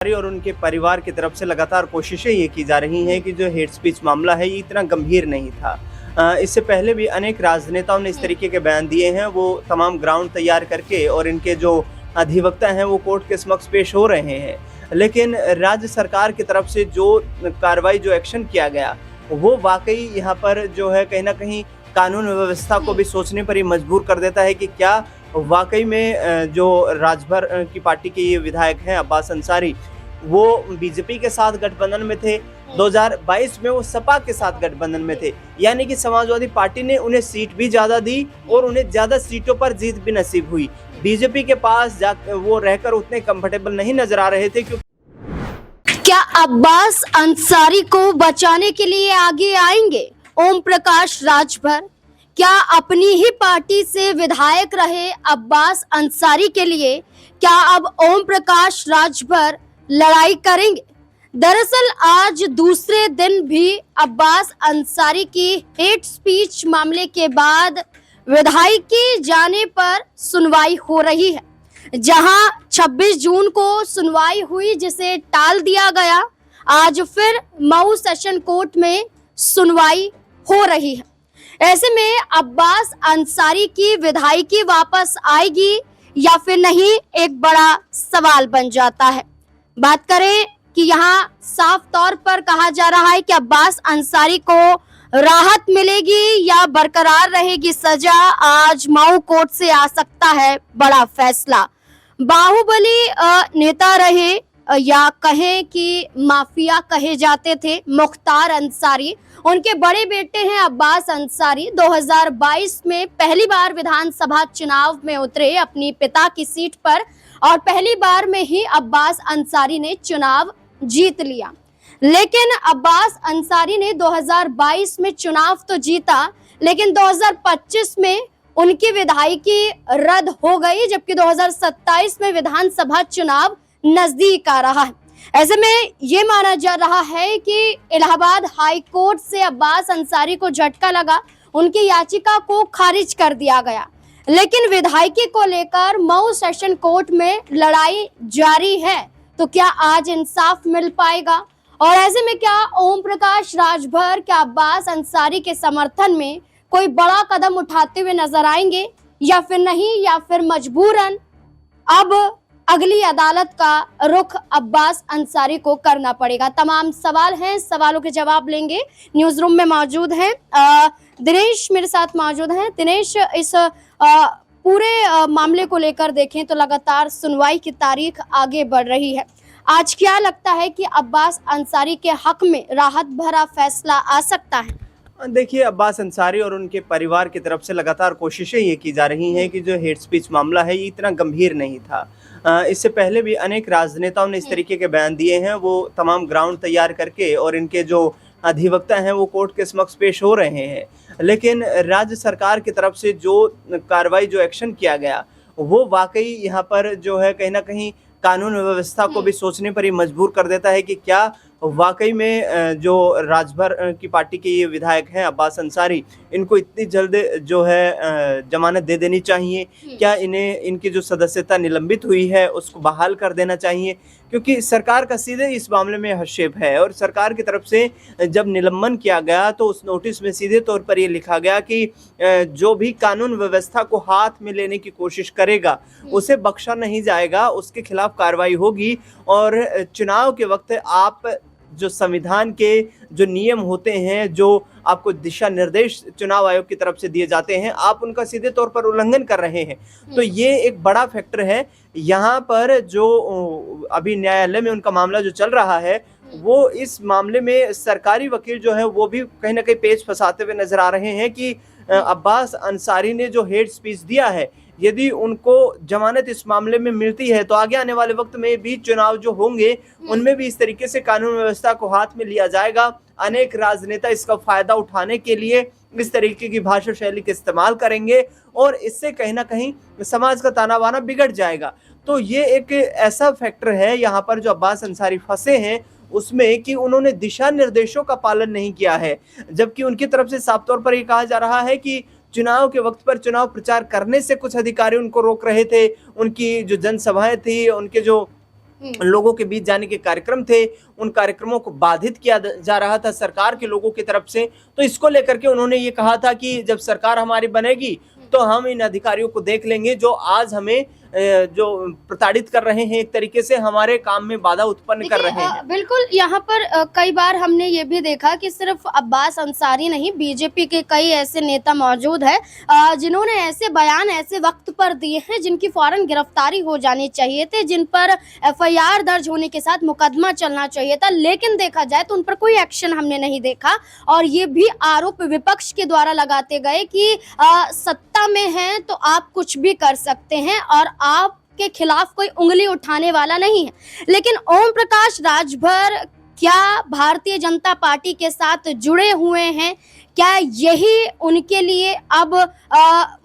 और उनके परिवार की तरफ से लगातार कोशिशें ये की जा रही हैं कि जो हेट स्पीच मामला है ये इतना गंभीर नहीं था। इससे पहले भी अनेक राजनेताओं ने इस तरीके के बयान दिए हैं। वो तमाम ग्राउंड तैयार करके और इनके जो अधिवक्ता हैं वो कोर्ट के समक्ष पेश हो रहे हैं। लेकिन राज्य सरकार की तरफ से जो कार्रवाई, जो एक्शन किया गया, वो वाकई यहाँ पर जो है कहीं ना कहीं कानून व्यवस्था को भी सोचने पर ही मजबूर कर देता है कि क्या वाकई में जो राजभर की पार्टी के ये विधायक हैं अब्बास अंसारी, वो बीजेपी के साथ गठबंधन में थे, 2022 में वो सपा के साथ गठबंधन में थे, यानी कि समाजवादी पार्टी ने उन्हें सीट भी ज्यादा दी और उन्हें ज्यादा सीटों पर जीत भी नसीब हुई। बीजेपी के पास वो रहकर उतने कंफर्टेबल नहीं नजर आ रहे थे। क्या अब्बास अंसारी को बचाने के लिए आगे आएंगे ओम प्रकाश राजभर? क्या अपनी ही पार्टी से विधायक रहे अब्बास अंसारी के लिए क्या अब ओम प्रकाश राजभर लड़ाई करेंगे? दरअसल आज दूसरे दिन भी अब्बास अंसारी की हेट स्पीच मामले के बाद विधायक के जाने पर सुनवाई हो रही है। जहां 26 जून को सुनवाई हुई जिसे टाल दिया गया, आज फिर मऊ सेशन कोर्ट में सुनवाई हो रही है। ऐसे में अब्बास अंसारी की विधायकी वापस आएगी या फिर नहीं, एक बड़ा सवाल बन जाता है। बात करें कि यहाँ साफ तौर पर कहा जा रहा है कि अब्बास अंसारी को राहत मिलेगी या बरकरार रहेगी सजा, आज मऊ कोर्ट से आ सकता है बड़ा फैसला। बाहुबली नेता रहे या कहें कि माफिया कहे जाते थे मुख्तार अंसारी, उनके बड़े बेटे हैं अब्बास अंसारी। 2022 में पहली बार विधानसभा चुनाव में उतरे अपनी पिता की सीट पर और पहली बार में ही अब्बास अंसारी ने चुनाव जीत लिया। लेकिन अब्बास अंसारी ने 2022 में चुनाव तो जीता, लेकिन 2025 में उनकी विधायकी रद्द हो गई, जबकि 2027 में विधानसभा चुनाव नजदीक आ रहा है। ऐसे में ये माना जा रहा है कि इलाहाबाद हाई कोर्ट से अब्बास अंसारी को झटका लगा, उनकी याचिका को खारिज कर दिया गया। लेकिन विधायकी को लेकर मऊ सेशन कोर्ट में लड़ाई जारी है, तो क्या आज इंसाफ मिल पाएगा? और ऐसे में क्या ओम प्रकाश राजभर क्या अब्बास अंसारी के समर्थन में कोई बड़ा कदम उठाते हुए नजर आएंगे या फिर नहीं, या फिर मजबूरन अब अगली अदालत का रुख अब्बास अंसारी को करना पड़ेगा? तमाम सवाल हैं, सवालों के जवाब लेंगे। न्यूज रूम में मौजूद हैं दिनेश, मेरे साथ मौजूद हैं। दिनेश, इस पूरे मामले को लेकर देखें तो लगातार सुनवाई की तारीख आगे बढ़ रही है। आज क्या लगता है कि अब्बास अंसारी के हक में राहत भरा फैसला आ सकता है? देखिए, अब्बास अंसारी और उनके परिवार की तरफ से लगातार कोशिशें ये की जा रही हैं कि जो हेट स्पीच मामला है ये इतना गंभीर नहीं था। इससे पहले भी अनेक राजनेताओं ने इस तरीके के बयान दिए हैं। वो तमाम ग्राउंड तैयार करके और इनके जो अधिवक्ता हैं वो कोर्ट के समक्ष पेश हो रहे हैं। लेकिन राज्य सरकार की तरफ से जो कार्रवाई, जो एक्शन किया गया, वो वाकई यहाँ पर जो है कहीं ना कहीं कानून व्यवस्था को भी सोचने पर ही मजबूर कर देता है कि क्या वाकई में जो राजभर की पार्टी के ये विधायक हैं अब्बास अंसारी, इनको इतनी जल्द जो है जमानत दे देनी चाहिए? क्या इन्हें इनकी जो सदस्यता निलंबित हुई है उसको बहाल कर देना चाहिए? क्योंकि सरकार का सीधे इस मामले में हस्तक्षेप है और सरकार की तरफ से जब निलंबन किया गया तो उस नोटिस में सीधे तौर पर ये लिखा गया कि जो भी कानून व्यवस्था को हाथ में लेने की कोशिश करेगा उसे बख्शा नहीं जाएगा, उसके खिलाफ कार्रवाई होगी। और चुनाव के वक्त आप जो संविधान के जो नियम होते हैं, जो आपको दिशा निर्देश चुनाव आयोग की तरफ से दिए जाते हैं, आप उनका सीधे तौर पर उल्लंघन कर रहे हैं। तो ये एक बड़ा फैक्टर है। यहाँ पर जो अभी न्यायालय में उनका मामला जो चल रहा है, वो इस मामले में सरकारी वकील जो है वो भी कहीं ना कहीं पेच फंसाते हुए नजर आ रहे हैं कि अब्बास अंसारी ने जो हेट स्पीच दिया है, यदि उनको जमानत इस मामले में मिलती है तो आगे आने वाले वक्त में भी चुनाव जो होंगे उनमें भी इस तरीके से कानून व्यवस्था को हाथ में लिया जाएगा। अनेक राजनेता इसका फायदा उठाने के लिए इस तरीके की भाषा शैली का इस्तेमाल करेंगे और इससे कहीं ना कहीं समाज का ताना बाना बिगड़ जाएगा। तो ये एक ऐसा फैक्टर है यहाँ पर जो अब्बास अंसारी फंसे हैं उसमें कि उन्होंने दिशा निर्देशों का पालन नहीं किया है, जबकि उनकी तरफ से साफ तौर पर ये कहा जा रहा है कि चुनाव के वक्त पर चुनाव प्रचार करने से कुछ अधिकारी उनको रोक रहे थे। उनकी जो जनसभाएं थी, उनके जो लोगों के बीच जाने के कार्यक्रम थे, उन कार्यक्रमों को बाधित किया जा रहा था सरकार के लोगों की तरफ से। तो इसको लेकर के उन्होंने ये कहा था कि जब सरकार हमारी बनेगी तो हम इन अधिकारियों को देख लेंगे जो आज हमें जो प्रताड़ित कर रहे हैं, एक तरीके से हमारे काम में बाधा उत्पन्न कर रहे हैं। बिल्कुल, यहाँ पर कई बार हमने ये भी देखा कि सिर्फ अब्बास अंसारी नहीं, बीजेपी के कई ऐसे नेता मौजूद हैं जिन्होंने ऐसे बयान ऐसे वक्त पर दिए हैं जिनकी फौरन गिरफ्तारी हो जानी चाहिए थे, जिन पर एफआईआर दर्ज होने के साथ मुकदमा चलना चाहिए था, लेकिन देखा जाए तो उन पर कोई एक्शन हमने नहीं देखा। और ये भी आरोप विपक्ष के द्वारा लगाते गए कि सत्ता में हैं तो आप कुछ भी कर सकते हैं और आपके खिलाफ कोई उंगली उठाने वाला नहीं है। लेकिन ओम प्रकाश राजभर क्या भारतीय जनता पार्टी के साथ जुड़े हुए हैं? क्या यही उनके लिए अब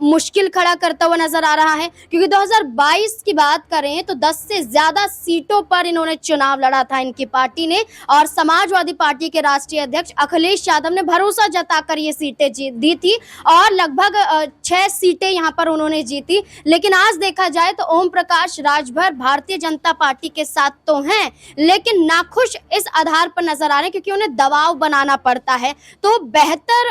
मुश्किल खड़ा करता हुआ नजर आ रहा है? क्योंकि 2022 की बात करें तो 10 से ज्यादा सीटों पर इन्होंने चुनाव लड़ा था इनकी पार्टी ने, और समाजवादी पार्टी के राष्ट्रीय अध्यक्ष अखिलेश यादव ने भरोसा जताकर ये सीटें दी थी और लगभग 6 सीटें यहाँ पर उन्होंने जीती। लेकिन आज देखा जाए तो ओम प्रकाश राजभर भारतीय जनता पार्टी के साथ तो हैं, लेकिन नाखुश इस आधार पर नजर आ रहे हैं क्योंकि उन्हें दबाव बनाना पड़ता है। तो बेहतर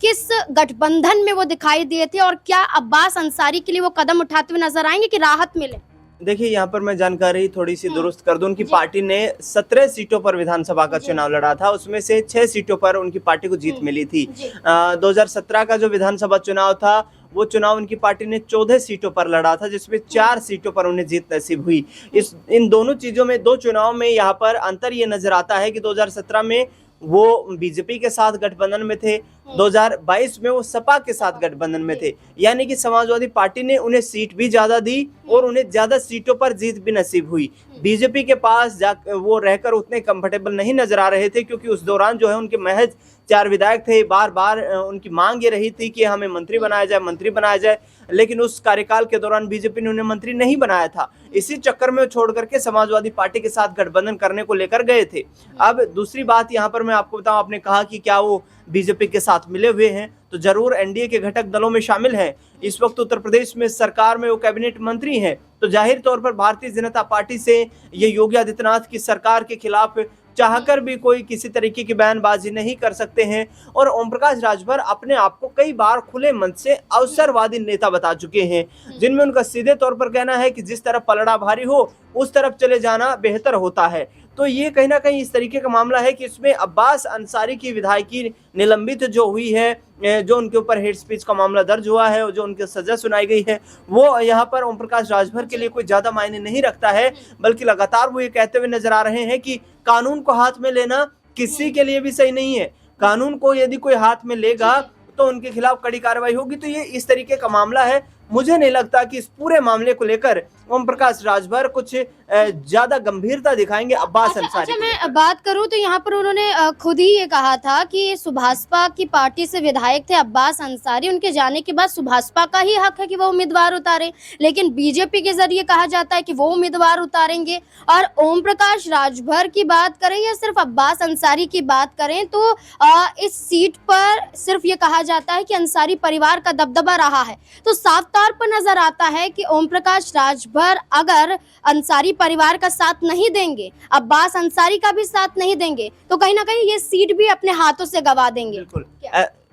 किस गठबंधन में वो दिखाई दिए थे और क्या अब्बास अंसारी के लिए वो कदम उठाते हुए नजर आएंगे कि राहत मिले? देखिए, यहाँ पर मैं जानकारी थोड़ी सी दुरुस्त कर दूं। उनकी पार्टी ने 17 सीटों पर विधानसभा का चुनाव लड़ा था, उसमें से 6 सीटों पर उनकी पार्टी को जीत मिली थी। 2017 का जो विधानसभा चुनाव था वो चुनाव उनकी पार्टी ने 14 सीटों पर लड़ा था, जिसमें 4 सीटों पर उन्हें जीत नसीब हुई। इन दोनों चीजों में, दो चुनाव में यहाँ पर अंतर ये नजर आता है कि 2017 में वो बीजेपी के साथ गठबंधन में थे, 2022 में वो सपा के साथ गठबंधन में थे। यानी कि समाजवादी पार्टी ने उन्हें सीट भी ज्यादा दी और उन्हें ज्यादा सीटों पर जीत भी नसीब हुई। बीजेपी के पास वो रहकर उतने कंफर्टेबल नहीं नजर आ रहे थे, क्योंकि उस दौरान जो है उनके महज 4 विधायक थे। बार बार उनकी मांग ये रही थी कि हमें मंत्री बनाया जाए, लेकिन उस कार्यकाल के दौरान बीजेपी ने उन्हें मंत्री नहीं बनाया था। इसी चक्कर में छोड़ करके समाजवादी पार्टी के साथ गठबंधन करने को लेकर गए थे। अब दूसरी बात यहाँ पर मैं आपको बताऊं, आपने कहा कि क्या वो बीजेपी के साथ मिले हुए हैं, तो जरूर एनडीए के घटक दलों में शामिल हैं। इस वक्त उत्तर प्रदेश में सरकार में वो कैबिनेट मंत्री हैं, तो जाहिर तौर पर भारतीय जनता पार्टी से ये योगी आदित्यनाथ की सरकार के खिलाफ चाहकर भी कोई किसी तरीके की बयानबाजी नहीं कर सकते हैं। और ओम प्रकाश राजभर अपने आप को कई बार खुले मन से अवसरवादी नेता बता चुके हैं, जिनमें उनका सीधे तौर पर कहना है कि जिस तरफ पलड़ा भारी हो उस तरफ चले जाना बेहतर होता है। तो ये कहीं ना कहीं इस तरीके का मामला है कि इसमें अब्बास अंसारी की विधायकी निलंबित जो हुई है, जो उनके ऊपर हेट स्पीच का मामला दर्ज हुआ है और जो उनकी सजा सुनाई गई है, वो यहाँ पर ओम प्रकाश राजभर के लिए कोई ज्यादा मायने नहीं रखता है। बल्कि लगातार वो ये कहते हुए नजर आ रहे हैं कि कानून को हाथ में लेना किसी के लिए भी सही नहीं है। कानून को यदि कोई हाथ में लेगा तो उनके खिलाफ कड़ी कार्रवाई होगी। तो ये इस तरीके का मामला है। मुझे नहीं लगता कि इस पूरे मामले को लेकर ओम प्रकाश राजभर कुछ ज्यादा गंभीरता दिखाएंगे अब्बास अंसारी। मैं बात करूं तो यहाँ पर उन्होंने खुद ही ये कहा था कि सुभाषपा की पार्टी से विधायक थे अब्बास अंसारी, उनके जाने के बाद सुभाषपा का ही हक है कि वो उम्मीदवार उतारे, लेकिन बीजेपी के जरिए कहा जाता है कि वो उम्मीदवार उतारेंगे। और ओम प्रकाश राजभर की बात करें या सिर्फ अब्बास अंसारी की बात करें तो इस सीट पर सिर्फ ये कहा जाता है कि अंसारी परिवार का दबदबा रहा है। तो साफ तौर पर नजर आता है कि ओम प्रकाश राजभर अगर अंसारी परिवार का साथ नहीं देंगे, अब्बास अंसारी का भी साथ नहीं देंगे, तो कहीं ना कहीं ये सीट भी अपने हाथों से गवा देंगे।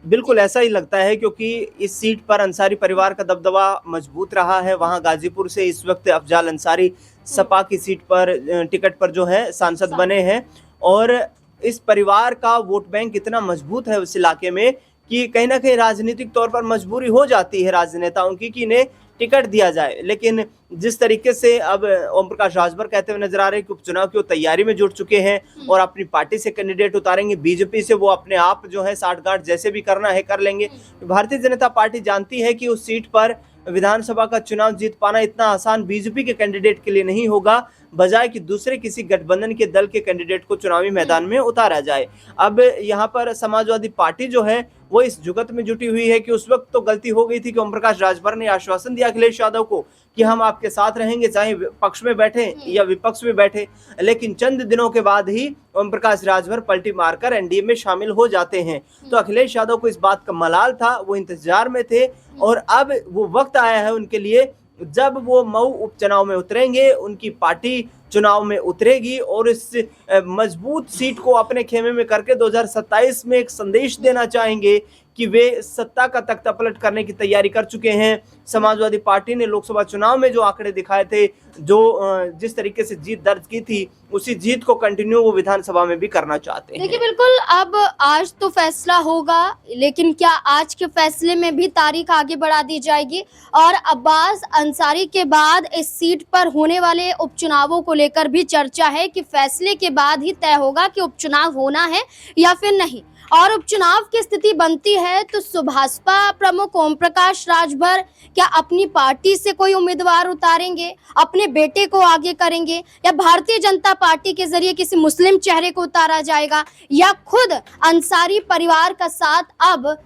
बिल्कुल ऐसा ही लगता है, क्योंकि इस सीट पर अंसारी परिवार का दबदबा मजबूत रहा है। वहां गाजीपुर से इस वक्त अफजाल अंसारी सपा की सीट पर टिकट पर जो है सांसद बने हैं, और इस परिवार का वोट बैंक इतना मजबूत है उस इलाके में कि कहीं ना कहीं राजनीतिक तौर पर मजबूरी हो जाती है राजनेताओं की कि इन्हें टिकट दिया जाए। लेकिन जिस तरीके से अब ओम प्रकाश राजभर कहते हुए नजर आ रहे हैं कि उपचुनाव की वो तैयारी में जुट चुके हैं और अपनी पार्टी से कैंडिडेट उतारेंगे, बीजेपी से वो अपने आप जो है साठगांठ जैसे भी करना है कर लेंगे। भारतीय जनता पार्टी जानती है कि उस सीट पर विधानसभा का चुनाव जीत पाना इतना आसान बीजेपी के कैंडिडेट के लिए नहीं होगा, बजाय कि दूसरे किसी गठबंधन के दल के कैंडिडेट को चुनावी मैदान में उतारा जाए। अब यहाँ पर समाजवादी पार्टी जो है वो इस जुगत में जुटी हुई है कि उस वक्त तो गलती हो गई थी कि ओम प्रकाश राजभर ने आश्वासन दिया अखिलेश यादव को कि हम आपके साथ रहेंगे, चाहे पक्ष में बैठे या विपक्ष में बैठे। लेकिन चंद दिनों के बाद ही ओम प्रकाश राजभर पलटी मारकर एनडीए में शामिल हो जाते हैं। तो अखिलेश यादव को इस बात का मलाल था, वो इंतजार में थे, और अब वो वक्त आया है उनके लिए जब वो मऊ उपचुनाव में उतरेंगे, उनकी पार्टी चुनाव में उतरेगी और इस मजबूत सीट को अपने खेमे में करके 2027 में एक संदेश देना चाहेंगे कि वे सत्ता का तख्ता पलट करने की तैयारी कर चुके हैं। समाजवादी पार्टी ने लोकसभा चुनाव में जो आंकड़े दिखाए थे, जो जिस तरीके से जीत दर्ज की थी, उसी जीत को कंटिन्यू वो विधानसभा में भी करना चाहते हैं। देखिए बिल्कुल, अब आज तो फैसला होगा, लेकिन क्या आज के फैसले में भी तारीख आगे बढ़ा दी जाएगी? और अब्बास अंसारी के बाद इस सीट पर होने वाले उपचुनावों को लेकर भी चर्चा है कि फैसले के बाद ही तय होगा कि उपचुनाव होना है या फिर नहीं। और उपचुनाव की स्थिति बनती है तो सुभाषपा प्रमुख ओम प्रकाश राजभर क्या अपनी पार्टी से कोई उम्मीदवार उतारेंगे, अपने बेटे को आगे करेंगे, या भारतीय जनता पार्टी के जरिए किसी मुस्लिम चेहरे को उतारा जाएगा, या खुद अंसारी परिवार का साथ अब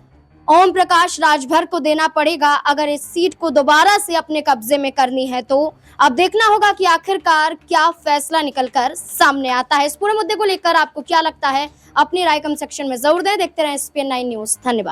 ओम प्रकाश राजभर को देना पड़ेगा अगर इस सीट को दोबारा से अपने कब्जे में करनी है? तो अब देखना होगा कि आखिरकार क्या फैसला निकलकर सामने आता है। इस पूरे मुद्दे को लेकर आपको क्या लगता है? अपनी राय कमेंट सेक्शन में जरूर दें। देखते रहें SPN9 न्यूज़। धन्यवाद।